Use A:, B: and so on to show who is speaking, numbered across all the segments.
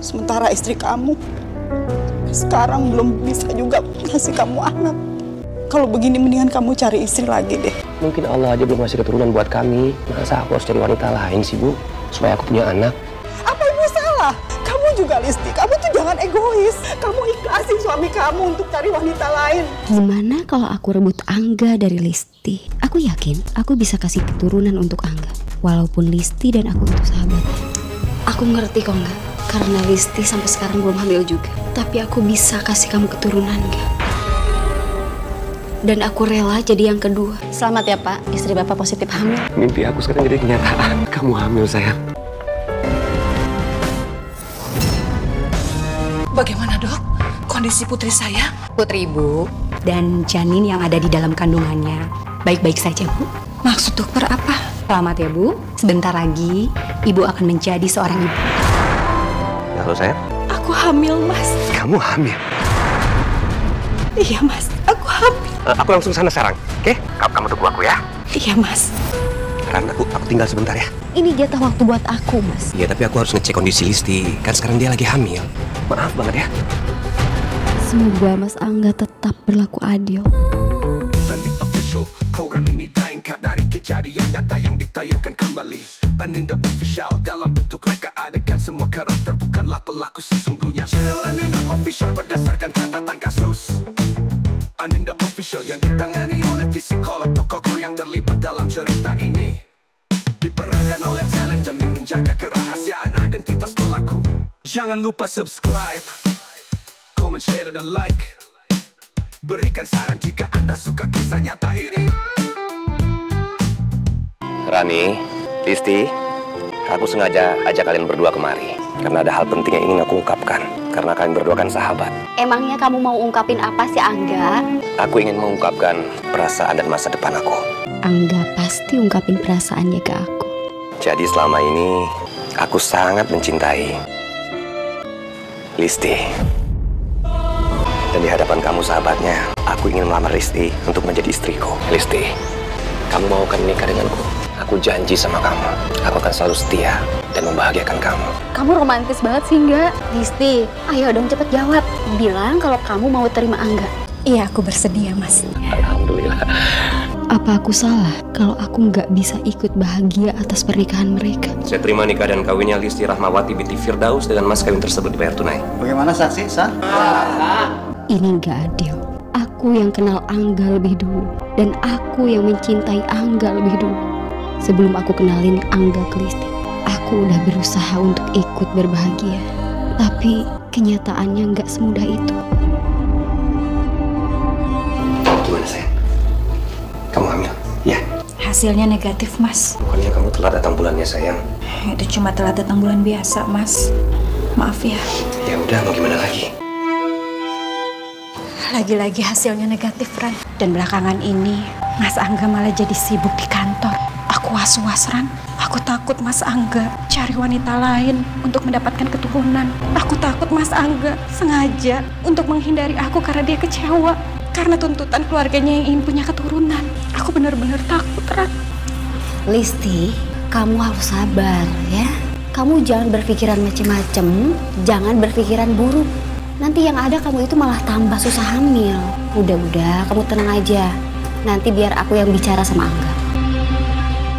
A: Sementara istri kamu sekarang belum bisa juga ngasih kamu anak. Kalau begini mendingan kamu cari istri lagi deh.
B: Mungkin Allah aja belum ngasih keturunan buat kami. Masa aku harus cari wanita lain sih, Bu? Supaya aku punya anak.
A: Apa ibu salah? Kamu juga, Listi. Kamu tuh jangan egois. Kamu ikhlasin suami kamu untuk cari wanita lain.
C: Gimana kalau aku rebut Angga dari Listi? Aku yakin aku bisa kasih keturunan untuk Angga. Walaupun Listi dan aku itu sahabat. Aku ngerti kok enggak. Karena Listi sampai sekarang belum hamil juga. Tapi aku bisa kasih kamu keturunan, enggak? Dan aku rela jadi yang kedua. Selamat ya Pak, istri Bapak positif hamil.
B: Mimpi aku sekarang jadi kenyataan. Kamu hamil, sayang.
D: Bagaimana dok, kondisi putri saya?
C: Putri Ibu dan janin yang ada di dalam kandungannya baik-baik saja Bu.
D: Maksud dokter apa?
C: Selamat ya Bu, sebentar lagi Ibu akan menjadi seorang ibu.
B: Halo, sayang.
D: Aku hamil mas.
B: Kamu hamil?
D: Iya mas, aku hamil.
B: Aku langsung sana sekarang, oke? Kamu tunggu aku ya.
D: Iya mas.
B: Ran, aku tinggal sebentar ya.
C: Ini jatah waktu buat aku Mas.
B: Iya, tapi aku harus ngecek kondisi Listi. Kan sekarang dia lagi hamil. Maaf banget ya.
C: Semoga Mas Angga tetap berlaku adil.
E: Program ini tayangkan dari kejadian nyata yang ditayangkan kembali. Paninda Official dalam bentuk reka adegan. Semua karakter bukanlah pelaku sesungguhnya. Channel Paninda Official berdasarkan catatan kasus. Paninda Official yang ditangani oleh psikolog tokoh yang terlibat dalam cerita ini. Diperankan oleh talent demi menjaga kerahasiaan identitas pelaku. Jangan lupa subscribe, komen, share, dan like. Berikan saran jika Anda suka kisah nyata ini.
B: Rani, Listi, aku sengaja ajak kalian berdua kemari. Karena ada hal penting yang ingin aku ungkapkan. Karena kalian berdua kan sahabat.
C: Emangnya kamu mau ungkapin apa sih Angga?
B: Aku ingin mengungkapkan perasaan dan masa depan aku.
C: Angga pasti ungkapin perasaannya ke aku.
B: Jadi selama ini, aku sangat mencintai Listi. Dan di hadapan kamu sahabatnya, aku ingin melamar Listi untuk menjadi istriku. Listi, kamu mau kan menikah denganku? Aku janji sama kamu, aku akan selalu setia dan membahagiakan kamu.
C: Kamu romantis banget sih Angga. Listi, ayo dong cepet jawab. Bilang kalau kamu mau terima Angga.
D: Iya, aku bersedia mas.
B: Alhamdulillah.
C: Apa aku salah kalau aku nggak bisa ikut bahagia atas pernikahan mereka?
B: Saya terima nikah dan kawinnya Listi Rahmawati binti Firdaus dengan mas kawin tersebut dibayar tunai.
F: Bagaimana saksi, San?
C: Ini nggak adil. Aku yang kenal Angga lebih dulu dan aku yang mencintai Angga lebih dulu. Sebelum aku kenalin Angga ke Listi, aku udah berusaha untuk ikut berbahagia. Tapi kenyataannya nggak semudah itu.
B: Gimana sayang? Kamu hamil? Ya.
D: Hasilnya negatif mas.
B: Bukannya kamu telat datang bulannya sayang?
D: Itu cuma telat datang bulan biasa mas. Maaf ya.
B: Ya udah, mau gimana lagi?
D: Lagi-lagi hasilnya negatif Ran. Dan belakangan ini Mas Angga malah jadi sibuk di kantor. Aku was-was Ran. Aku takut Mas Angga cari wanita lain untuk mendapatkan keturunan. Aku takut Mas Angga sengaja untuk menghindari aku karena dia kecewa. Karena tuntutan keluarganya yang ingin punya keturunan. Aku benar-benar takut Ran.
C: Listi, kamu harus sabar ya. Kamu jangan berpikiran macem-macem, jangan berpikiran buruk. Nanti yang ada kamu itu malah tambah susah hamil. Udah, kamu tenang aja. Nanti biar aku yang bicara sama Angga.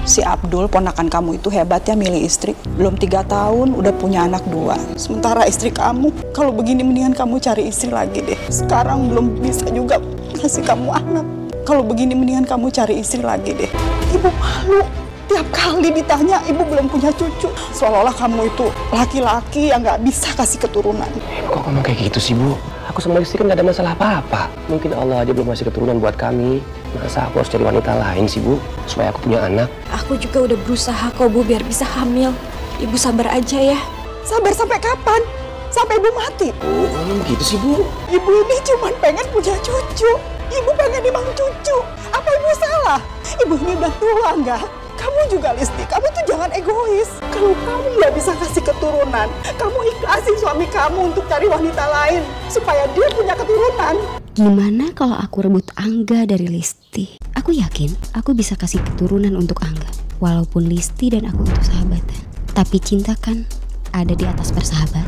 A: Si Abdul, ponakan kamu itu hebat ya milih istri. Belum 3 tahun udah punya anak 2. Sementara istri kamu, kalau begini mendingan kamu cari istri lagi deh. Sekarang belum bisa juga kasih kamu anak. Kalau begini mendingan kamu cari istri lagi deh. Ibu malu. Tiap kali ditanya ibu belum punya cucu. Seolah-olah kamu itu laki-laki yang gak bisa kasih keturunan.
B: Kok kamu kayak gitu sih, Bu? Aku sama Listi kan gak ada masalah apa-apa. Mungkin Allah aja belum ngasih keturunan buat kami. Masa aku harus cari wanita lain sih, Bu? Supaya aku punya anak.
D: Aku juga udah berusaha kok Bu biar bisa hamil. Ibu sabar aja ya.
A: Sabar sampai kapan? Sampai ibu mati?
B: Oh, gitu sih, Bu?
A: Ibu ini cuma pengen punya cucu. Ibu pengen nimang cucu. Apa ibu salah? Ibu ini udah tua nggak? Kamu juga Listi, kamu tuh jangan egois. Kalau kamu nggak bisa kasih keturunan, kamu ikhlasin suami kamu untuk cari wanita lain supaya dia punya keturunan.
C: Gimana kalau aku rebut Angga dari Listi? Aku yakin aku bisa kasih keturunan untuk Angga. Walaupun Listi dan aku itu sahabatan. Tapi cinta kan ada di atas persahabatan.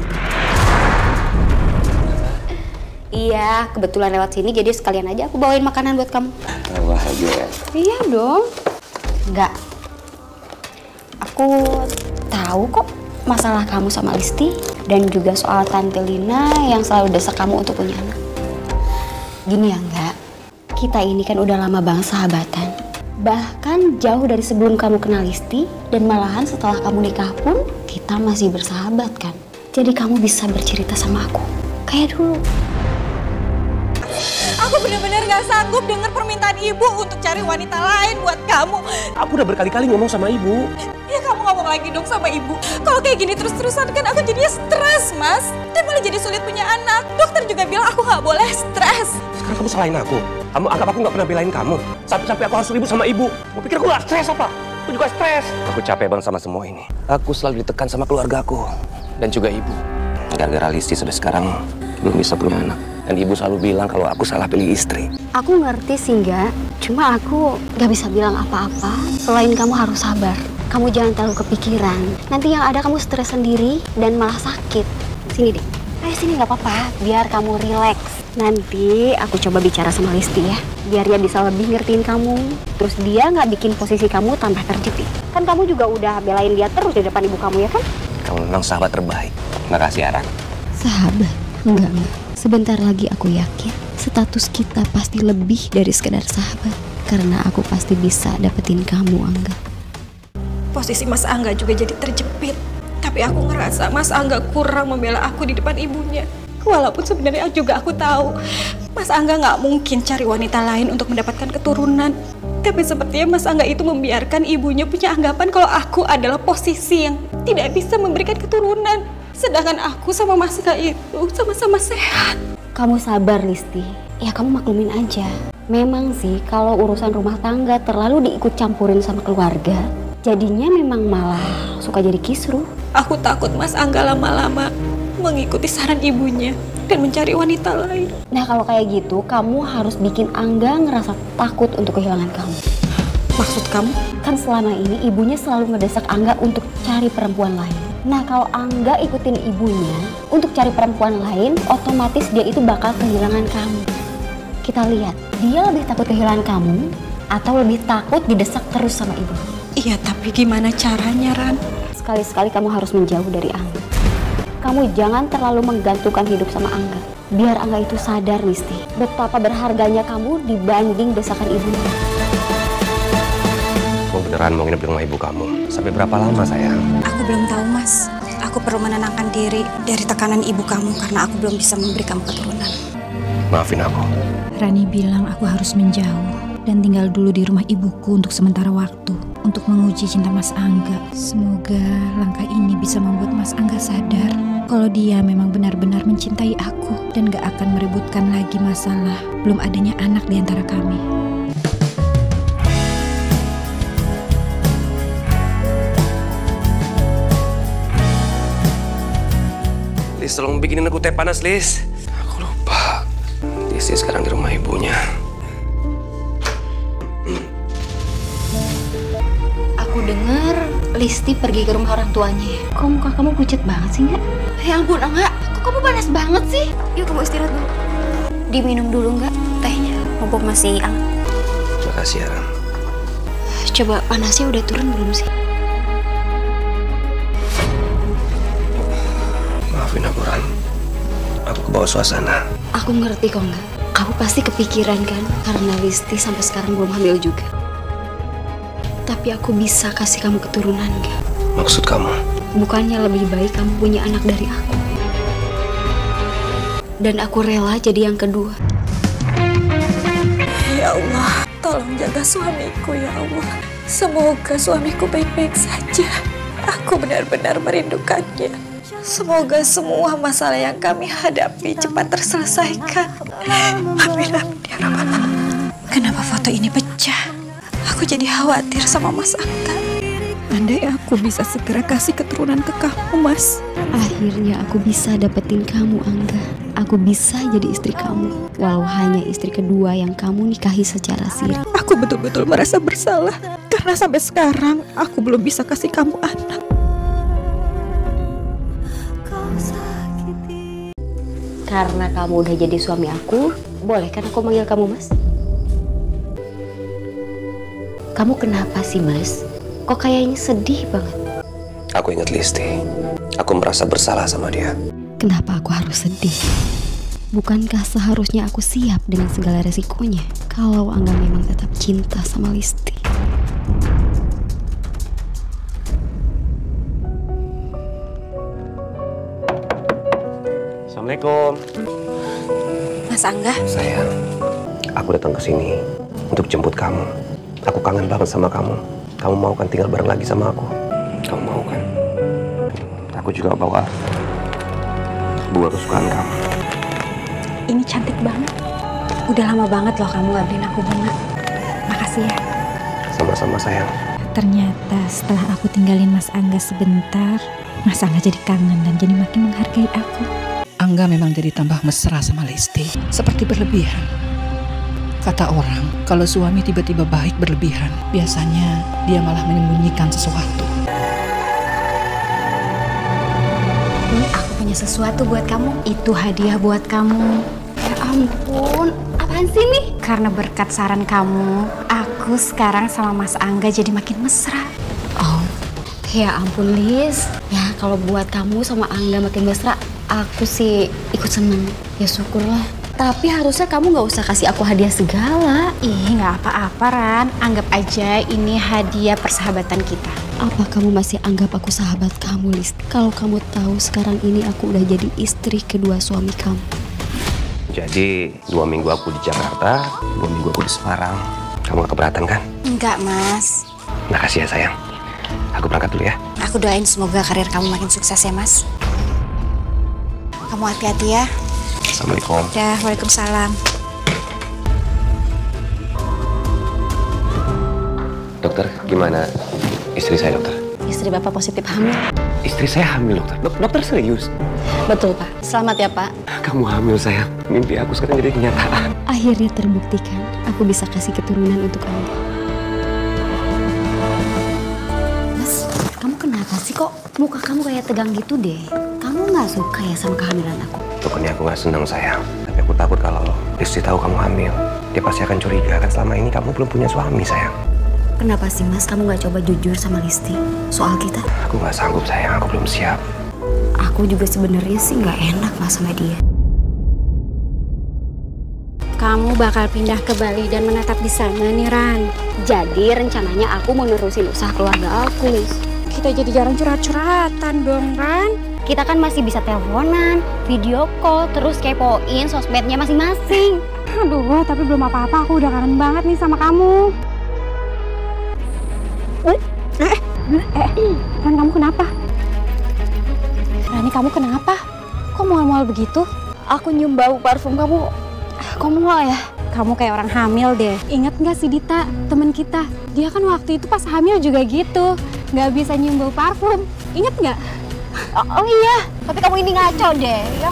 C: Iya, kebetulan lewat sini jadi sekalian aja aku bawain makanan buat kamu.
B: Bahagia.
C: Iya dong. Enggak. Aku tahu kok masalah kamu sama Listi dan juga soal Tante Lina yang selalu desak kamu untuk punya anak. Gini ya enggak, kita ini kan udah lama banget sahabatan. Bahkan jauh dari sebelum kamu kenal Listi dan malahan setelah kamu nikah pun kita masih bersahabat kan. Jadi kamu bisa bercerita sama aku kayak dulu.
A: Aku benar-benar gak sanggup dengar permintaan ibu untuk cari wanita lain buat kamu.
B: Aku udah berkali-kali ngomong sama ibu.
A: Ya kamu ngomong lagi dong sama ibu. Kalau kayak gini terus-terusan kan aku jadinya stres, Mas. Dan malah jadi sulit punya anak. Dokter juga bilang aku gak boleh stres.
B: Sekarang kamu salahin aku. Kamu anggap aku gak pernah belain kamu. Sampai-sampai aku harus ribut sama ibu. Mau pikir aku gak stres apa? Aku juga stres. Aku capek banget sama semua ini. Aku selalu ditekan sama keluargaku. Dan juga ibu. Gara-gara Listi sampai sekarang belum bisa punya anak. Dan ibu selalu bilang kalau aku salah pilih istri.
C: Aku ngerti sih enggak, cuma aku gak bisa bilang apa-apa. Selain kamu harus sabar. Kamu jangan terlalu kepikiran. Nanti yang ada kamu stres sendiri dan malah sakit. Sini deh. Ayo sini gak apa-apa, biar kamu rileks. Nanti aku coba bicara sama Listi ya. Biar dia bisa lebih ngertiin kamu. Terus dia gak bikin posisi kamu tambah terjepit. Kan kamu juga udah belain dia terus di depan ibu kamu ya kan?
B: Kamu memang sahabat terbaik. Makasih, Ara.
C: Sahabat? Enggak. Sebentar lagi aku yakin status kita pasti lebih dari sekedar sahabat. Karena aku pasti bisa dapetin kamu, Angga.
D: Posisi Mas Angga juga jadi terjepit. Tapi aku ngerasa Mas Angga kurang membela aku di depan ibunya. Walaupun sebenarnya juga aku tahu Mas Angga nggak mungkin cari wanita lain untuk mendapatkan keturunan. Tapi sepertinya Mas Angga itu membiarkan ibunya punya anggapan kalau aku adalah posisi yang tidak bisa memberikan keturunan. Sedangkan aku sama Mas Angga itu sama-sama sehat.
C: Kamu sabar, Listi. Ya kamu maklumin aja. Memang sih kalau urusan rumah tangga terlalu diikut campurin sama keluarga, jadinya memang malah suka jadi kisruh.
D: Aku takut Mas Angga lama-lama mengikuti saran ibunya dan mencari wanita lain.
C: Nah kalau kayak gitu, kamu harus bikin Angga ngerasa takut untuk kehilangan kamu.
D: Maksud kamu?
C: Kan selama ini ibunya selalu ngedesak Angga untuk cari perempuan lain. Nah kalau Angga ikutin ibunya untuk cari perempuan lain, otomatis dia itu bakal kehilangan kamu. Kita lihat, dia lebih takut kehilangan kamu atau lebih takut didesak terus sama ibu?
D: Iya, tapi gimana caranya, Ran?
C: Sekali-sekali kamu harus menjauh dari Angga. Kamu jangan terlalu menggantungkan hidup sama Angga. Biar Angga itu sadar, Listi, betapa berharganya kamu dibanding desakan ibunya.
B: Kamu beneran mau nginep di rumah ibu kamu? Sampai berapa lama, sayang?
D: Aku belum tahu, Mas. Aku perlu menenangkan diri dari tekanan ibu kamu karena aku belum bisa memberi kamu keturunan.
B: Maafin aku.
F: Rani bilang aku harus menjauh dan tinggal dulu di rumah ibuku untuk sementara waktu untuk menguji cinta Mas Angga. Semoga langkah ini bisa membuat Mas Angga sadar kalau dia memang benar-benar mencintai aku dan gak akan meributkan lagi masalah belum adanya anak di antara kami.
B: Lis, tolong bikinin aku teh panas, Lis. Aku lupa. Lis sekarang di rumah ibunya.
C: Aku dengar Listi pergi ke rumah orang tuanya ya. Kok muka kamu pucat banget sih, Nggak? Ya ampun, Angga. Kok kamu panas banget sih? Yuk kamu istirahat dulu. Diminum dulu nggak tehnya? Mumpung masih hangat.
B: Makasih, ya.
C: Coba panasnya udah turun belum sih?
B: Maafin aku, Ran. Aku kebawa suasana.
C: Aku ngerti kok, Nggak. Kamu pasti kepikiran kan? Karena Listi sampai sekarang belum hamil juga. Tapi aku bisa kasih kamu keturunan, Nggak?
B: Maksud kamu?
C: Bukannya lebih baik kamu punya anak dari aku? Dan aku rela jadi yang kedua.
D: Ya Allah, tolong jaga suamiku ya Allah. Semoga suamiku baik-baik saja. Aku benar-benar merindukannya. Semoga semua masalah yang kami hadapi cepat terselesaikan. Amin, amin ya Rabbal Alamin. Kenapa foto ini pecah? Aku jadi khawatir sama Mas Angga.
F: Andai aku bisa segera kasih keturunan ke kamu, Mas.
C: Akhirnya aku bisa dapetin kamu, Angga. Aku bisa jadi istri kamu, walau hanya istri kedua yang kamu nikahi secara siri.
F: Aku betul-betul merasa bersalah karena sampai sekarang aku belum bisa kasih kamu anak.
C: Karena kamu udah jadi suami aku, boleh kan aku manggil kamu Mas? Kamu kenapa sih Mas? Kok kayaknya sedih banget?
B: Aku ingat Listi. Aku merasa bersalah sama dia.
C: Kenapa aku harus sedih? Bukankah seharusnya aku siap dengan segala resikonya kalau Angga memang tetap cinta sama Listi?
B: Assalamualaikum.
D: Mas Angga,
B: Sayang, aku datang ke sini untuk jemput kamu. Aku kangen banget sama kamu. Kamu mau kan tinggal bareng lagi sama aku? Kamu mau kan? Aku juga bawa buah kesukaan kamu.
D: ini cantik banget. Udah lama banget loh kamu nggak beliin aku bunga. Makasih ya.
B: Sama-sama sayang.
F: Ternyata setelah aku tinggalin Mas Angga sebentar, Mas Angga jadi kangen dan jadi makin menghargai aku.
G: Angga memang jadi tambah mesra sama Listi, seperti berlebihan. Kata orang, kalau suami tiba-tiba baik berlebihan, biasanya dia malah menyembunyikan sesuatu.
D: Aku punya sesuatu buat kamu. Itu hadiah buat kamu.
C: Ya ampun, apaan sih nih?
D: Karena berkat saran kamu, aku sekarang sama Mas Angga jadi makin mesra.
C: Oh, ya ampun Lis. Ya kalau buat kamu sama Angga makin mesra, aku sih ikut seneng. Ya syukurlah. Tapi harusnya kamu nggak usah kasih aku hadiah segala.
D: Ih, nggak apa-apa Ran. Anggap aja ini hadiah persahabatan kita.
C: Apa kamu masih anggap aku sahabat kamu, Lis? Kalau kamu tahu sekarang ini aku udah jadi istri kedua suami kamu.
B: Jadi 2 minggu aku di Jakarta, 2 minggu aku di Semarang. Kamu gak keberatan kan?
D: Enggak Mas.
B: Makasih ya sayang. Aku berangkat dulu ya.
D: Aku doain semoga karir kamu makin sukses ya Mas. Kamu hati-hati ya.
B: Assalamualaikum.
D: Ya, waalaikumsalam.
B: Dokter, gimana istri saya dokter?
C: Istri Bapak positif hamil.
B: Istri saya hamil dokter. Dokter serius?
C: Betul Pak. Selamat ya Pak.
B: Kamu hamil sayang. Mimpi aku sekarang jadi kenyataan.
C: Akhirnya terbuktikan aku bisa kasih keturunan untuk Anda. Mas, kamu kenapa sih kok muka kamu kayak tegang gitu deh? Kamu nggak suka ya sama kehamilan aku?
B: Bukannya aku gak senang sayang. Tapi aku takut kalau istri tahu kamu hamil. Dia pasti akan curiga kan selama ini kamu belum punya suami sayang.
C: Kenapa sih Mas kamu nggak coba jujur sama Listi soal kita?
B: Aku gak sanggup sayang, aku belum siap.
C: Aku juga sebenarnya sih nggak enak Mas sama dia.
D: Kamu bakal pindah ke Bali dan menetap di sana nih Ran.
C: Jadi rencananya aku mau nerusin usaha keluarga aku, Lis.
D: Kita jadi jarang curhat-curhatan dong Ran.
C: Kita kan masih bisa teleponan, video call, terus kepoin sosmednya masing-masing.
D: Aduh, tapi belum apa-apa. Aku udah kangen banget nih sama kamu. Ran, kamu kenapa? Rani, kamu kenapa? Kok mual-mual begitu?
C: Aku nyium bau parfum kamu. Kok mual ya?
D: Kamu kayak orang hamil deh. Ingat nggak si Dita, teman kita? Dia kan waktu itu pas hamil juga gitu. Nggak bisa nyium bau parfum. Ingat nggak?
C: Oh iya, tapi kamu ini ngaco deh. Ya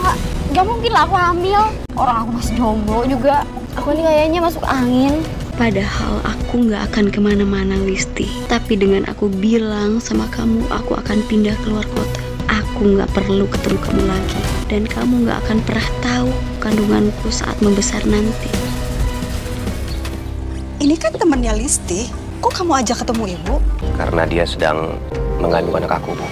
C: nggak mungkin lah aku hamil. Orang aku masih jomblo juga. Aku ini kayaknya masuk angin. Padahal aku nggak akan kemana-mana, Listi. Tapi dengan aku bilang sama kamu, aku akan pindah keluar kota. Aku nggak perlu ketemu kamu lagi. Dan kamu nggak akan pernah tahu kandunganku saat membesar nanti.
A: Ini kan temennya Listi. Kok kamu ajak ketemu ibu?
B: Karena dia sedang mengandung anak aku, Bu.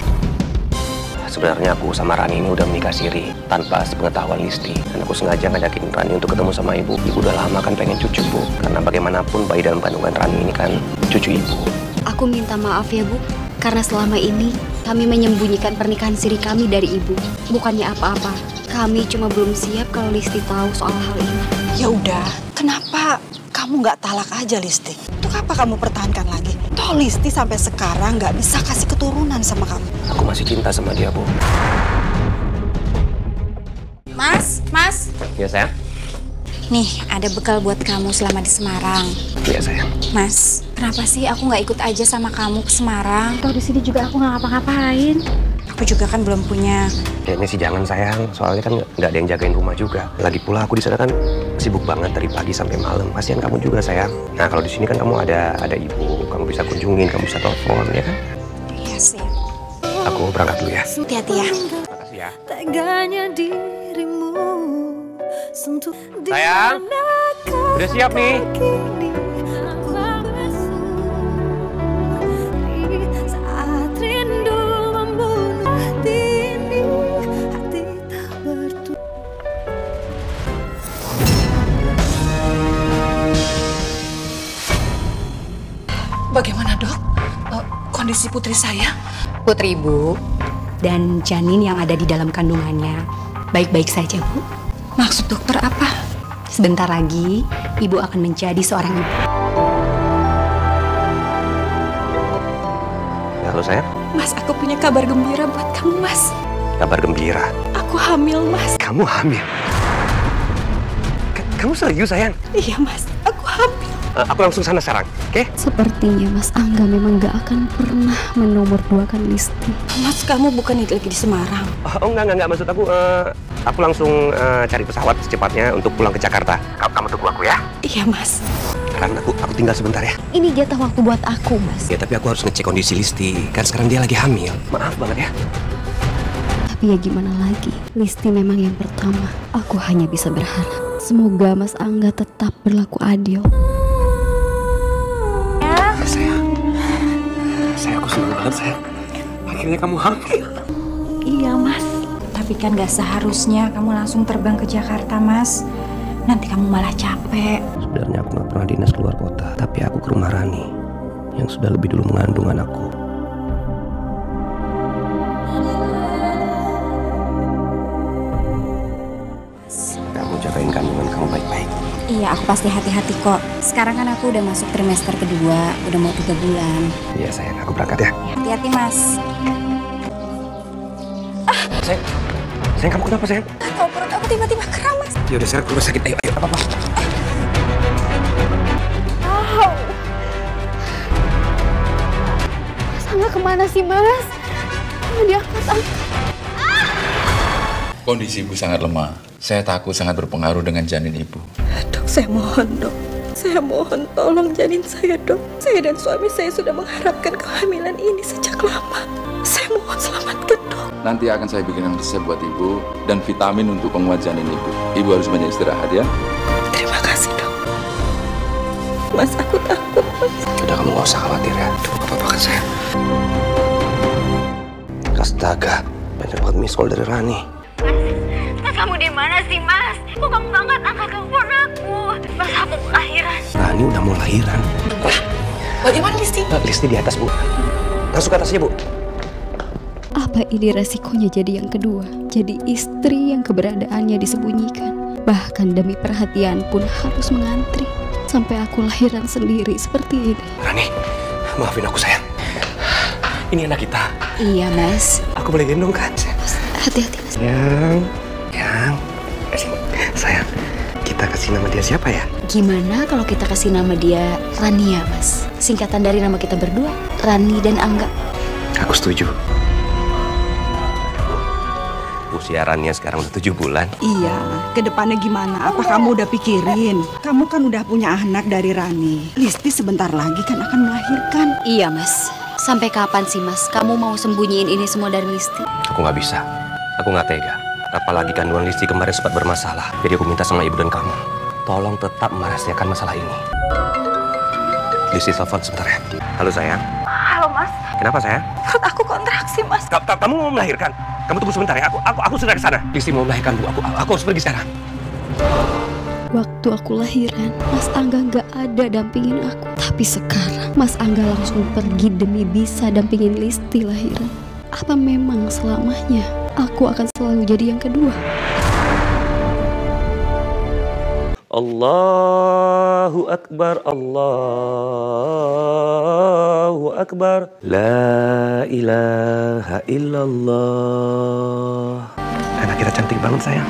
B: Sebenarnya aku sama Rani ini udah menikah siri tanpa sepengetahuan Listi. Dan aku sengaja ngajakin Rani untuk ketemu sama ibu. Ibu udah lama kan pengen cucu, Bu. Karena bagaimanapun bayi dalam kandungan Rani ini kan cucu ibu.
C: Aku minta maaf ya Bu, karena selama ini kami menyembunyikan pernikahan siri kami dari ibu. Bukannya apa-apa, kami cuma belum siap kalau Listi tahu soal hal ini.
A: Ya udah, kenapa kamu nggak talak aja Listi? Untuk apa kamu pertahankan lagi? Toh Listi sampai sekarang nggak bisa kasih keturunan sama kamu.
B: Aku masih cinta sama dia, Bu.
D: Mas.
B: Ya, sayang?
D: Nih, ada bekal buat kamu selama di Semarang.
B: Iya, sayang.
D: Mas, kenapa sih aku nggak ikut aja sama kamu ke Semarang? Toh di sini juga aku nggak ngapa-ngapain. Aku juga kan belum punya.
B: Kayaknya sih jangan sayang, soalnya kan nggak ada yang jagain rumah juga. Lagi pula aku di sana kan sibuk banget dari pagi sampai malam. Kasihan kamu juga sayang. Nah kalau di sini kan kamu ada ibu, kamu bisa kunjungin, kamu bisa telepon, ya kan?
D: Iya sih.
B: Aku berangkat dulu ya.
D: Hati-hati ya.
B: Makasih ya.
F: Teganya dirimu
B: Sayang, udah siap nih.
G: Bagaimana dok? Kondisi putri saya?
C: Putri Ibu dan janin yang ada di dalam kandungannya baik-baik saja, Bu.
F: Maksud dokter apa?
C: Sebentar lagi Ibu akan menjadi seorang ibu.
B: Halo sayang.
F: Mas, aku punya kabar gembira buat kamu, Mas.
B: Kabar gembira.
F: Aku hamil, Mas.
B: Kamu hamil? Kamu serius sayang?
F: Iya, Mas. Aku hamil.
B: Aku langsung sana sekarang, oke?
C: Sepertinya Mas Angga memang gak akan pernah menomorduakan Listi.
F: Mas, kamu bukan lagi di Semarang.
B: Oh enggak, maksud aku langsung cari pesawat secepatnya untuk pulang ke Jakarta. Kamu tunggu aku ya?
F: Iya, Mas.
B: Sekarang aku tinggal sebentar ya.
C: Ini jatah waktu buat aku, Mas.
B: Ya tapi aku harus ngecek kondisi Listi. Kan sekarang dia lagi hamil. Maaf banget ya.
C: Tapi ya gimana lagi, Listi memang yang pertama. Aku hanya bisa berharap semoga Mas Angga tetap berlaku adil.
B: Sayang, aku senang banget sayang. Akhirnya kamu hamil.
F: Iya, Mas. Tapi kan gak seharusnya kamu langsung terbang ke Jakarta, Mas. Nanti kamu malah capek.
B: Sebenarnya aku gak pernah dinas keluar kota. Tapi aku ke rumah Rani yang sudah lebih dulu mengandung anakku. Kamu jagain kandungan kamu baik-baik.
F: Iya, aku pasti hati-hati kok. Sekarang kan aku udah masuk trimester kedua, udah mau 3 bulan.
B: Iya sayang, aku berangkat ya.
F: Hati-hati, Mas.
B: Sayang kamu kenapa sayang?
F: Tahu perut aku tiba-tiba kram, Mas.
B: Ya udah sekarang ke rumah sakit. Ayo, apa-apa.
C: Mas Angga kemana sih, Mas? Mau diangkat.
H: Kondisi ibu sangat lemah. Saya takut sangat berpengaruh dengan janin ibu.
F: Dok, saya mohon, dok. Saya mohon tolong janin saya, dok. Saya dan suami saya sudah mengharapkan kehamilan ini sejak lama. Saya mohon selamatkan, dok.
H: Nanti akan saya bikin resep buat ibu dan vitamin untuk penguat janin ibu. Ibu harus banyak istirahat ya.
F: Terima kasih, dok. Mas, aku takut, Mas.
B: Udah kamu gak usah khawatir ya. Tuh apa-apa kan sayang. Astaga, banyak banget miss call dari Rani.
I: Mas, kamu di mana sih, Mas? Kok kamu angkat telepon aku? Mas, aku kelahiran.
B: Rani udah mau lahiran.
G: Bagaimana Listi?
B: Listi di atas, Bu. Langsung ke atasnya, Bu.
C: Apa ini resikonya jadi yang kedua? Jadi istri yang keberadaannya disembunyikan. Bahkan demi perhatian pun harus mengantri. Sampai aku lahiran sendiri seperti ini.
B: Rani, maafin aku sayang. Ini anak kita.
C: Iya, Mas.
B: Aku boleh gendong kan?
C: Hati-hati, Mas.
B: Yang. Sayang, kita kasih nama dia siapa ya?
C: Gimana kalau kita kasih nama dia Rania, Mas? Singkatan dari nama kita berdua, Rani dan Angga.
B: Aku setuju. Usia Rania sekarang udah 7 bulan.
A: Iya, ke depannya gimana? Apa kamu udah pikirin? Kamu kan udah punya anak dari Rani. Listi sebentar lagi kan akan melahirkan.
C: Iya, Mas. Sampai kapan sih, Mas? Kamu mau sembunyiin ini semua dari Listi?
B: Aku nggak bisa. Aku nggak tega. Apalagi kandungan Listi kemarin sempat bermasalah. Jadi aku minta sama ibu dan kamu, tolong tetap merahasiakan masalah ini. Listi telepon sebentar ya. Halo sayang.
I: Halo, Mas.
B: Kenapa sayang?
I: Perut aku kontraksi, Mas.
B: Kamu mau melahirkan? Kamu tunggu sebentar ya. Aku sudah ke sana. Listi mau melahirkan, Bu. Aku harus pergi sekarang.
C: Waktu aku lahiran, Mas Angga nggak ada dampingin aku. Tapi sekarang, Mas Angga langsung pergi demi bisa dampingin Listi lahiran. Apa memang selamanya aku akan selalu jadi yang kedua?
B: Allahu Akbar, Allahu Akbar, La ilaha illallah. Anak kita cantik banget sayang.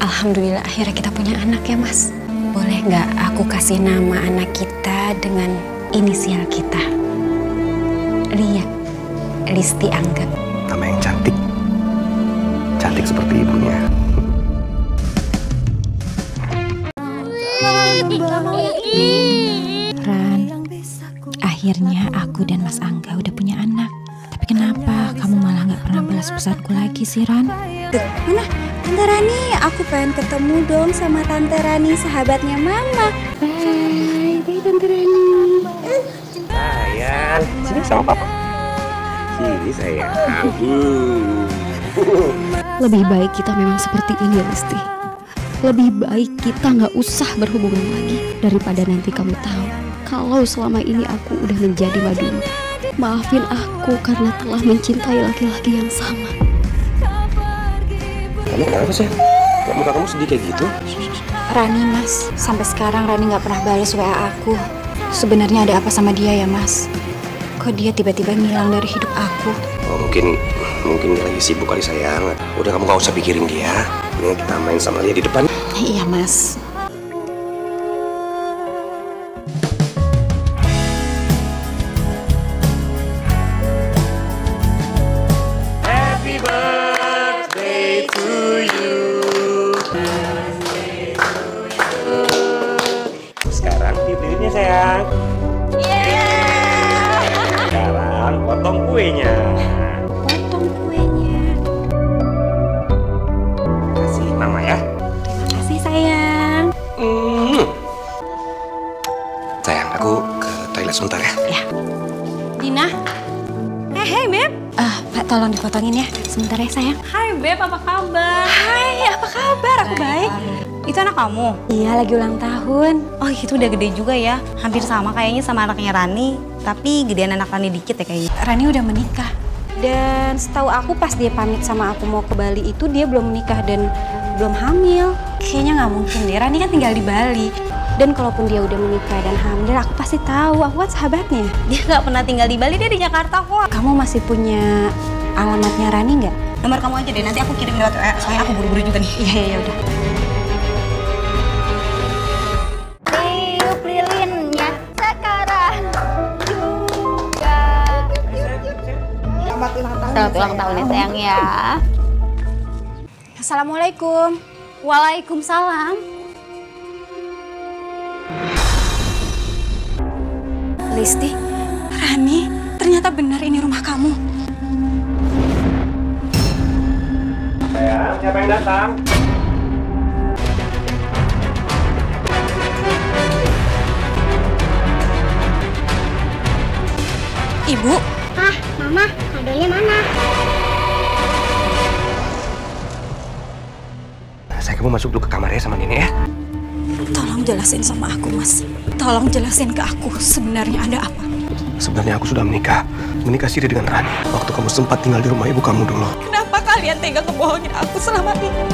D: Alhamdulillah akhirnya kita punya anak ya, Mas. Boleh nggak aku kasih nama anak kita dengan inisial kita? Lia, Listi Angga.
B: Nama yang cantik. Cantik seperti ibunya.
F: Ran, akhirnya aku dan Mas Angga udah punya anak. Tapi kenapa kamu malah nggak pernah balas pesanku lagi sih, Ran?
D: Tuh, mana?
J: Tante Rani, aku pengen ketemu dong sama Tante Rani, sahabatnya Mama. Bye, bye Tante Rani.
B: Sayang, sini sama Papa. Sini sayang.
C: Lebih baik kita memang seperti ini, Listi. Lebih baik kita nggak usah berhubungan lagi daripada nanti kamu tahu kalau selama ini aku udah menjadi Maduna. Maafin aku karena telah mencintai laki-laki yang sama.
B: Kamu kenapa sih? Muka kamu sedih kayak gitu?
D: Rani, Mas. Sampai sekarang Rani nggak pernah balas WA aku. Sebenarnya ada apa sama dia ya, Mas? Kok dia tiba-tiba ngilang dari hidup aku?
B: Oh, mungkin dia lagi sibuk kali sayang. Udah kamu gak usah pikirin dia. Ini kita main sama dia di depan.
D: Iya, Mas.
B: Happy birthday to you. Sekarang tiup-tiupnya sayang. Sekarang potong kuenya.
J: Potong kuenya.
B: Kasih Mama ya.
J: Terima kasih sayang.
B: Sayang, aku ke toilet sebentar ya.
D: Ya.
J: Dina. Hey Beb.
D: Pak, tolong dipotongin ya. Sebentar ya, sayang.
J: Hai Beb, apa kabar?
D: Hai, apa kabar? Aku baik.
J: Itu anak kamu?
D: Iya, lagi ulang tahun.
J: Oh itu udah gede juga ya. Hampir sama kayaknya sama anaknya Rani. Tapi gedean anak Rani dikit ya kayaknya.
D: Rani udah menikah. Dan setahu aku pas dia pamit sama aku mau ke Bali itu dia belum menikah dan belum hamil. Kayaknya nggak mungkin deh. Rani kan tinggal di Bali. Dan kalaupun dia udah menikah dan hamil, aku pasti tahu. Aku kan sahabatnya.
J: Dia nggak pernah tinggal di Bali, dia di Jakarta kok.
D: Kamu masih punya alamatnya Rani nggak?
J: Nomor kamu aja deh, nanti aku kirim lewat WA. Soalnya aku buru-buru juga nih.
D: Iya, udah.
I: Tiup lilinnya sekarang juga. Selamat ulang tahun ya sayang ya.
D: Assalamualaikum.
J: Waalaikumsalam.
D: Listi, Rani, ternyata benar ini rumah kamu.
B: Sayang, siapa yang datang?
D: Ibu.
I: Mama, kadonya mana?
B: Saya kamu masuk dulu ke kamarnya sama nenek ya.
D: Tolong jelasin sama aku, Mas. Tolong jelasin ke aku sebenarnya ada apa.
B: Sebenarnya aku sudah menikah siri dengan Rani. Waktu kamu sempat tinggal di rumah ibu kamu dulu.
D: Kenapa kalian tega ngebohongin aku selama ini?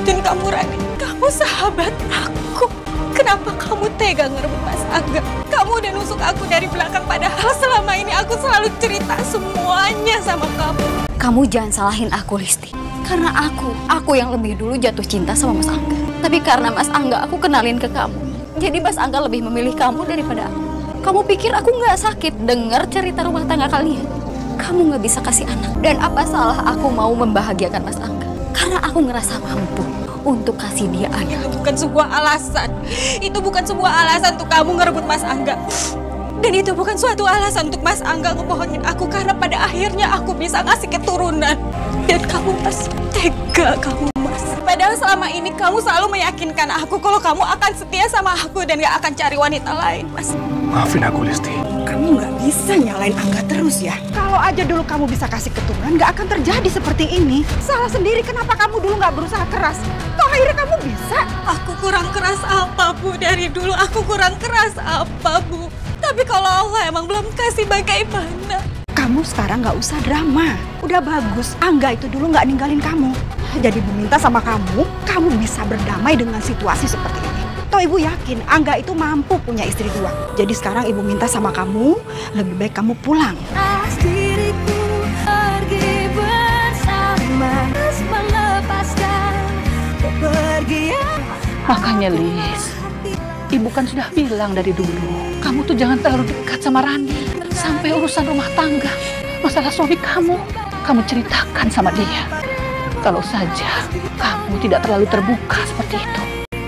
D: Dan kamu, Rani, kamu sahabat aku. Kenapa kamu tega ngerebut Mas Angga? Kamu udah nusuk aku dari belakang, padahal selama ini aku selalu cerita semuanya sama kamu.
C: Kamu jangan salahin aku, Listi. Karena aku yang lebih dulu jatuh cinta sama Mas Angga. Tapi karena Mas Angga aku kenalin ke kamu. Jadi Mas Angga lebih memilih kamu daripada aku. Kamu pikir aku nggak sakit dengar cerita rumah tangga kalian? Kamu nggak bisa kasih anak. Dan apa salah aku mau membahagiakan Mas Angga? Karena aku ngerasa mampu untuk kasih dia anak.
D: Itu bukan sebuah alasan. Itu bukan sebuah alasan untuk kamu ngerebut Mas Angga. Dan itu bukan suatu alasan untuk Mas Angga ngebohongin aku. Karena pada akhirnya aku bisa ngasih keturunan. Dan kamu Mas, tega kamu Mas. Padahal selama ini kamu selalu meyakinkan aku kalau kamu akan setia sama aku dan gak akan cari wanita lain, Mas.
B: Maafin aku, Listi.
A: Kamu nggak bisa nyalain Angga terus ya. Kalau aja dulu kamu bisa kasih keturunan, nggak akan terjadi seperti ini. Salah sendiri, kenapa kamu dulu nggak berusaha keras? Toh akhirnya kamu bisa.
D: Aku kurang keras apa, Bu? Dari dulu aku kurang keras apa, Bu? Tapi kalau Allah emang belum kasih, bagaimana?
A: Kamu sekarang nggak usah drama. Udah bagus, Angga itu dulu nggak ninggalin kamu. Jadi Ibu minta sama kamu bisa berdamai dengan situasi seperti ini. Toh Ibu yakin Angga itu mampu punya istri dua. Jadi sekarang Ibu minta sama kamu, lebih baik kamu pulang.
I: Diriku pergi bersama, terus melepaskan kepergian.
G: Makanya Lis, Ibu kan sudah bilang dari dulu, kamu tuh jangan terlalu dekat sama Rani. Sampai urusan rumah tangga, masalah suami kamu ceritakan sama dia. Kalau saja kamu tidak terlalu terbuka seperti itu,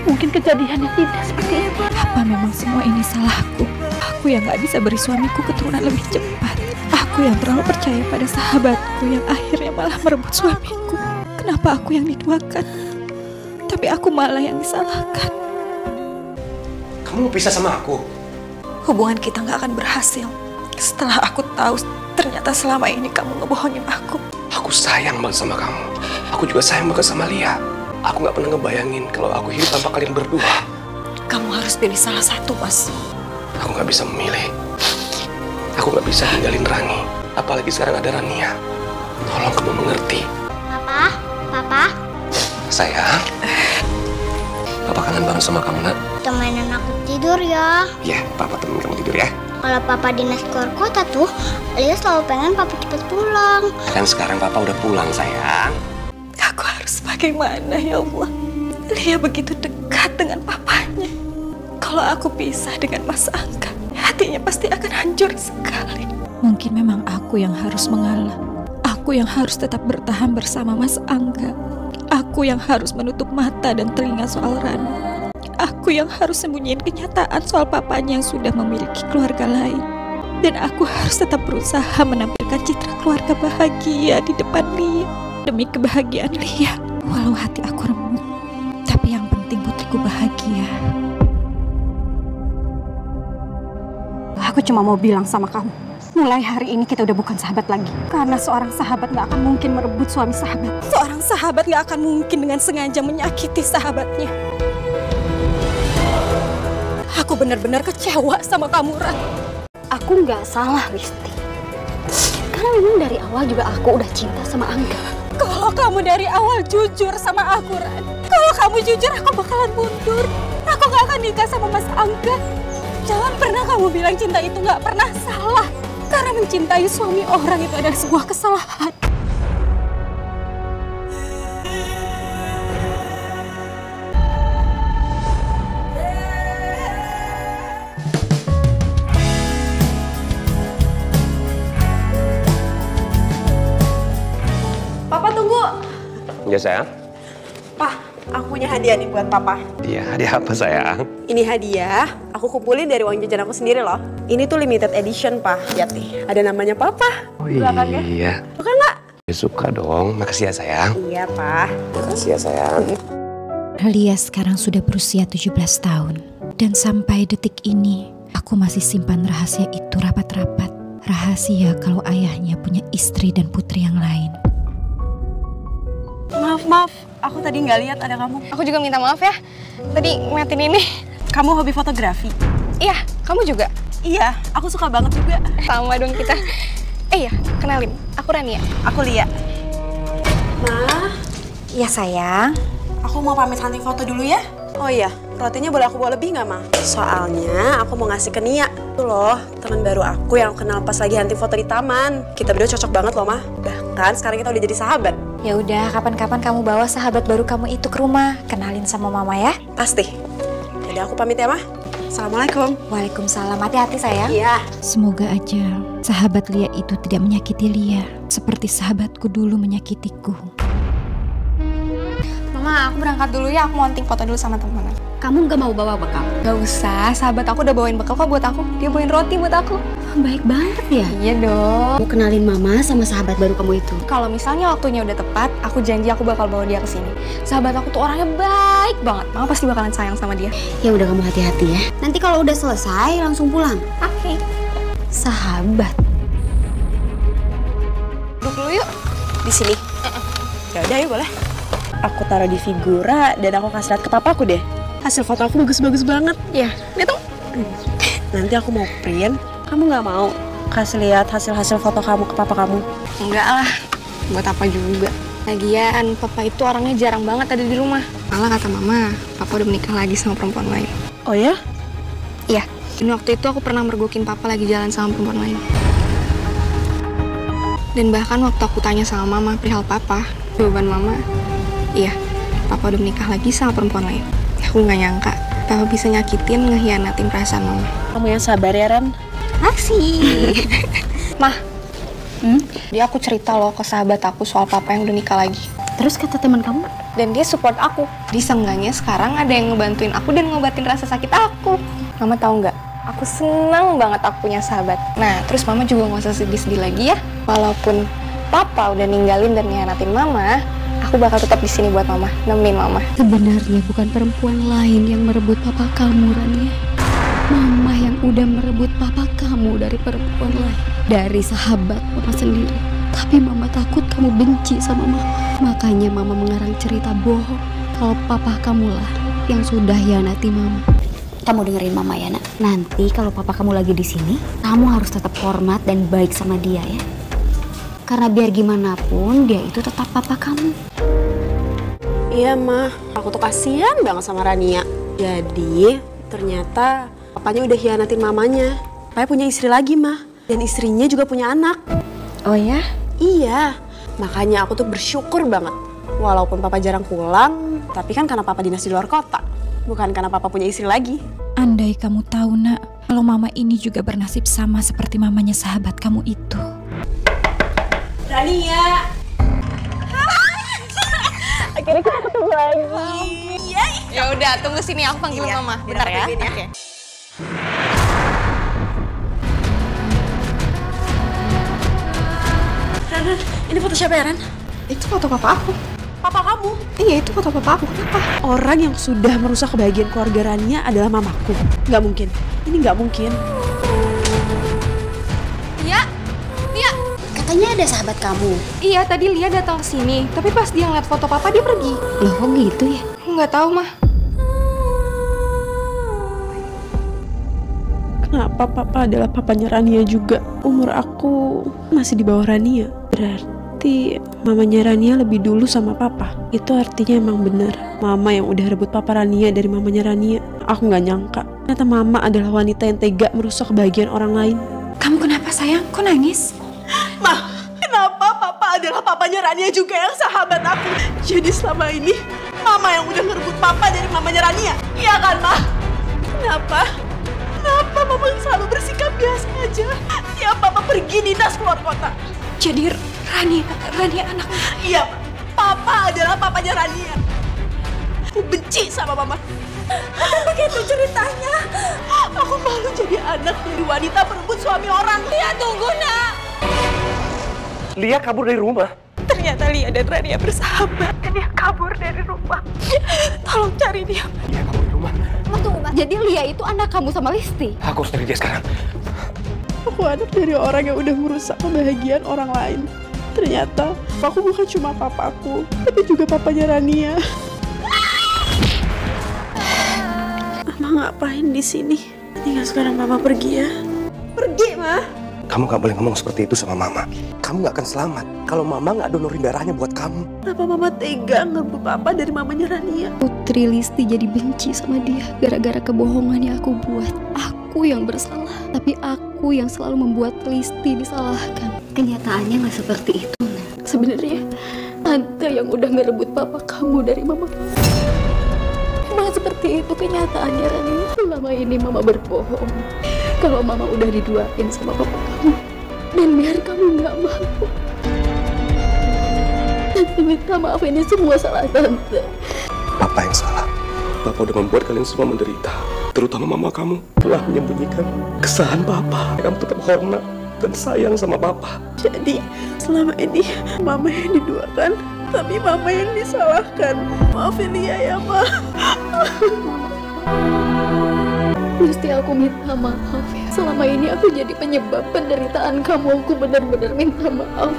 G: mungkin kejadiannya tidak seperti itu.
F: Apa memang semua ini salahku? Aku yang gak bisa beri suamiku keturunan lebih cepat. Aku yang terlalu percaya pada sahabatku yang akhirnya malah merebut suamiku. Kenapa aku yang diduakan?
D: Tapi aku malah yang disalahkan.
B: Kamu mau pisah sama aku?
D: Hubungan kita nggak akan berhasil. Setelah aku tahu ternyata selama ini kamu ngebohongin aku.
B: Aku sayang banget sama kamu. Aku juga sayang banget sama Lia. Aku nggak pernah ngebayangin kalau aku hidup tanpa kalian berdua.
D: Kamu harus pilih salah satu, Mas.
B: Aku nggak bisa memilih. Aku nggak bisa tinggalin Rani. Apalagi sekarang ada Rania. Tolong kamu mengerti.
J: Papa,
B: Sayang. Papa kangen banget sama kamu, nak.
J: temenin aku tidur ya.
B: Iya, Papa temenin kamu tidur ya.
J: Kalau Papa dinas keluar kota tuh, Lia selalu pengen Papa cepet pulang.
B: Kan sekarang Papa udah pulang, sayang.
D: Aku harus bagaimana ya Allah? Lia begitu dekat dengan papanya. Kalau aku pisah dengan Mas Angga, hatinya pasti akan hancur sekali.
F: Mungkin memang aku yang harus mengalah. Aku yang harus tetap bertahan bersama Mas Angga. Aku yang harus menutup mata dan telinga soal Rani. Aku yang harus sembunyiin kenyataan soal papanya yang sudah memiliki keluarga lain. Dan aku harus tetap berusaha menampilkan citra keluarga bahagia di depan Lia. Demi kebahagiaan Lia. Walau hati aku remuk, tapi yang penting putriku bahagia.
D: Aku cuma mau bilang sama kamu, mulai hari ini kita udah bukan sahabat lagi. Karena seorang sahabat gak akan mungkin merebut suami sahabat. Seorang sahabat gak akan mungkin dengan sengaja menyakiti sahabatnya. Aku benar-benar kecewa sama kamu, Ran.
C: Aku nggak salah, Risti. Karena memang dari awal juga aku udah cinta sama Angga.
D: Kalau kamu dari awal jujur sama aku, Ran. Kalau kamu jujur, aku bakalan mundur. Aku gak akan nikah sama Mas Angga. Jangan pernah kamu bilang cinta itu gak pernah salah. Karena mencintai suami orang itu adalah sebuah kesalahan.
K: Papa tunggu.
B: Ya, sayang.
K: Pak, aku punya hadiah nih buat Papa.
B: Iya, hadiah apa, sayang?
K: Ini hadiah, aku kumpulin dari uang jajan aku sendiri loh. Ini tuh limited edition, Pak. Lihat nih, ada namanya Papa.
B: Oh
K: Belakangnya.
B: iya.
K: Suka nggak?
B: Ya, suka dong. Makasih ya, sayang.
K: Iya, Pak.
B: Makasih ya, sayang.
F: Lia sekarang sudah berusia 17 tahun. Dan sampai detik ini, aku masih simpan rahasia itu rapat-rapat. Rahasia kalau ayahnya punya istri dan putri yang lain.
K: Maaf, aku tadi nggak lihat ada kamu.
I: Aku juga minta maaf ya. Tadi ngeliatin ini.
K: Kamu hobi fotografi?
I: Iya, kamu juga?
K: Iya, aku suka banget juga.
I: Sama dong kita. Iya, kenalin. Aku Rania.
K: Aku Lia. Ma,
D: Iya sayang.
K: aku mau pamit hunting foto dulu ya. Oh iya, rotinya boleh aku bawa lebih nggak, Ma? Soalnya aku mau ngasih ke Nia. Tuh loh, teman baru aku yang aku kenal pas lagi hunting foto di taman. Kita berdua cocok banget loh, Ma. Bahkan sekarang kita udah jadi sahabat.
D: Ya udah, kapan-kapan kamu bawa sahabat baru kamu itu ke rumah. Kenalin sama mama ya.
K: Pasti. Jadi aku pamit ya, Ma. Assalamualaikum.
D: Waalaikumsalam. Hati-hati sayang.
K: Iya.
F: Semoga aja sahabat Lia itu tidak menyakiti Lia seperti sahabatku dulu menyakitiku.
I: Mama, aku berangkat dulu ya. Aku mau hunting foto dulu sama teman-teman.
C: Kamu nggak mau bawa bekal?
I: Gak usah, sahabat aku udah bawain bekal kok buat aku. Dia bawain roti buat aku.
C: Baik banget ya.
I: Iya dong.
C: Mau kenalin mama sama sahabat baru kamu itu.
I: Kalau misalnya waktunya udah tepat, aku janji aku bakal bawa dia ke sini. Sahabat aku tuh orangnya baik banget. Mama pasti bakalan sayang sama dia.
C: Ya udah, kamu hati-hati ya. Nanti kalau udah selesai langsung pulang.
I: Oke.
C: Sahabat.
I: Duduk dulu yuk.
K: Di sini. Ya udah, yuk boleh. Aku taruh di figura dan aku kasih lihat ke papaku deh. Hasil foto aku bagus-bagus banget.
I: Iya, lihat dong.
K: Nanti aku mau print. Kamu nggak mau kasih lihat hasil-hasil foto kamu ke papa kamu?
I: Enggak lah. Buat apa juga. Lagian, papa itu orangnya jarang banget ada di rumah. Malah kata mama, papa udah menikah lagi sama perempuan lain.
K: Oh ya?
I: Iya. Dan waktu itu aku pernah mergokin papa lagi jalan sama perempuan lain. Dan bahkan waktu aku tanya sama mama perihal papa, jawaban mama, iya, papa udah menikah lagi sama perempuan lain. Aku nggak nyangka, papa bisa nyakitin, ngehianatin perasaan mama.
K: Kamu yang sabar ya, Ran.
I: Asyik. Mah, dia aku cerita loh ke sahabat aku soal papa yang udah nikah lagi.
C: Terus kata teman kamu?
I: Dan dia support aku. Diseenggaknya sekarang ada yang ngebantuin aku dan ngobatin rasa sakit aku. Mama tahu nggak? Aku senang banget aku punya sahabat. Nah, terus mama juga nggak usah sedih-sedih lagi ya. Walaupun papa udah ninggalin dan ngianatin mama, Aku bakal tetap di sini buat mama, nemenin mama.
C: Sebenarnya bukan perempuan lain yang merebut papa kamu, Rania. Mama yang udah merebut papa kamu dari perempuan lain, dari sahabat mama sendiri. Tapi mama takut kamu benci sama mama. Makanya mama mengarang cerita bohong kalau papa kamulah yang sudah hianati mama.
L: Kamu dengerin mama ya, Nak. Nanti kalau papa kamu lagi di sini, kamu harus tetap hormat dan baik sama dia ya. Karena biar gimana pun dia itu tetap papa kamu.
K: Iya, Ma. Aku tuh kasihan banget sama Rania. Jadi, ternyata papanya udah hianatin mamanya. Papanya punya istri lagi, Ma. Dan istrinya juga punya anak.
I: Oh ya?
K: Iya. Makanya aku tuh bersyukur banget. Walaupun papa jarang pulang, tapi kan karena papa dinas di luar kota. Bukan karena papa punya istri lagi.
F: Andai kamu tahu, Nak, kalau mama ini juga bernasib sama seperti mamanya sahabat kamu itu.
K: Rania. Akhirnya kita ketemu lagi. Iya.
I: Ya udah, tunggu sini aku panggil mama. Bentar ya. Oke.
K: Ran, ini foto siapa ya, Ran?
A: Itu foto papa aku.
K: Papa kamu?
A: Iya, itu foto papa aku. Kenapa?
K: Orang yang sudah merusak kebahagiaan keluarga Rania adalah mamaku. Nggak mungkin. Ini nggak mungkin.
I: Lia,
L: Katanya ada sahabat kamu.
I: iya tadi Lia datang ke sini, tapi pas dia ngeliat foto papa dia pergi.
C: Loh kok gitu ya?
I: Nggak tahu, Mah.
K: Kenapa papa adalah papanya Rania juga? Umur aku masih di bawah Rania. Berarti mamanya Rania lebih dulu sama papa. Itu artinya emang bener. Mama yang udah rebut papa Rania dari mamanya Rania. Aku nggak nyangka. Ternyata mama adalah wanita yang tega merusak kebahagiaan orang lain.
F: Kamu kenapa sayang? Kok nangis?
K: Ma, kenapa papa adalah papanya Rania juga yang sahabat aku? Jadi selama ini mama yang udah ngerebut papa dari mamanya Rania. Iya kan, Ma? Kenapa? Kenapa mama selalu bersikap biasa aja? Tiap papa pergi dinas keluar kota.
F: Jadi Rania anak.
K: Iya, Ma. Papa adalah papanya Rania. Aku benci sama mama. Begitu ceritanya. Aku malu jadi anak dari wanita perebut suami orang. Lia, tunggu, Nak.
B: Lia kabur dari rumah.
K: Ternyata Lia dan Rania bersahabat. Dan dia kabur dari rumah. Tolong cari dia.
B: Lia kabur dari rumah.
C: Tunggu, Mas. Jadi Lia itu anak kamu sama Listi?
B: Aku harus cari dia sekarang.
K: Aku anak dari orang yang udah merusak kebahagiaan orang lain. Ternyata aku bukan cuma papaku, tapi juga papanya Rania. Mama ngapain di sini? Tinggal sekarang Mama pergi ya. Pergi, Ma.
B: Kamu gak boleh ngomong seperti itu sama Mama. Kamu gak akan selamat kalau Mama gak donorin darahnya buat kamu.
K: Kenapa Mama tega ngerebut papa dari mamanya Rania?
C: Putri Listi jadi benci sama dia gara-gara kebohongan yang aku buat. Aku yang bersalah, tapi aku yang selalu membuat Listi disalahkan.
L: Kenyataannya nggak seperti itu, Nak.
C: Sebenarnya Tante yang udah ngerebut papa kamu dari mama. Emang seperti itu kenyataannya, Rani. Selama ini mama berbohong kalau mama udah diduain sama papa kamu. Dan biar kamu nggak mau. Tante minta maaf, ini semua salah Tante.
B: Papa yang salah. Papa udah membuat kalian semua menderita. Terutama mama kamu telah menyembunyikan kesalahan Papa. Kamu tetap hormat dan sayang sama Papa.
K: Jadi selama ini Mama yang diduakan, tapi Mama yang disalahkan. Maafin Lia ya, Ma.
C: Mesti aku minta maaf ya. Selama ini aku jadi penyebab penderitaan kamu. Aku benar-benar minta maaf.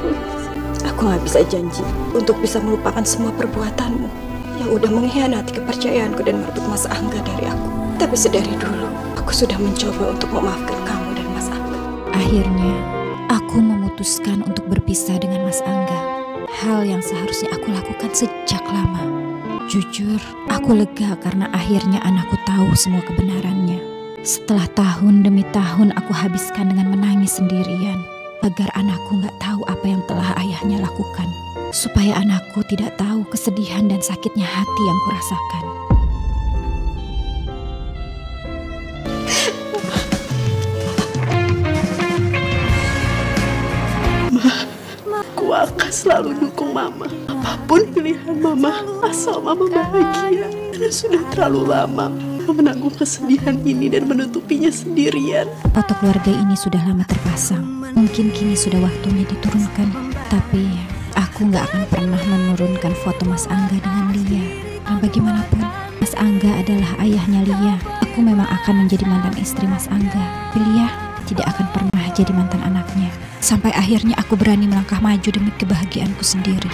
A: Aku gak bisa janji untuk bisa melupakan semua perbuatanmu yang udah mengkhianati kepercayaanku dan merebut Mas Angga dari aku. Tapi sedari dulu, aku sudah mencoba untuk memaafkan kamu dan Mas Angga.
F: Akhirnya, aku memutuskan untuk berpisah dengan Mas Angga. Hal yang seharusnya aku lakukan sejak lama. Jujur, aku lega karena akhirnya anakku tahu semua kebenarannya. Setelah tahun demi tahun aku habiskan dengan menangis sendirian, agar anakku gak tahu apa yang telah ayahnya lakukan. Supaya anakku tidak tahu kesedihan dan sakitnya hati yang kurasakan.
K: Aku akan selalu dukung Mama. Apapun pilihan Mama, asal Mama bahagia. Karena sudah terlalu lama Mama menanggung kesedihan ini dan menutupinya sendirian.
F: Foto keluarga ini sudah lama terpasang. Mungkin kini sudah waktunya diturunkan. Tapi aku Aku nggak akan pernah menurunkan foto Mas Angga dengan Lia. Dan bagaimanapun, Mas Angga adalah ayahnya Lia. Aku memang akan menjadi mantan istri Mas Angga. Tapi Lia tidak akan pernah jadi mantan anaknya. Sampai akhirnya aku berani melangkah maju demi kebahagiaanku sendiri.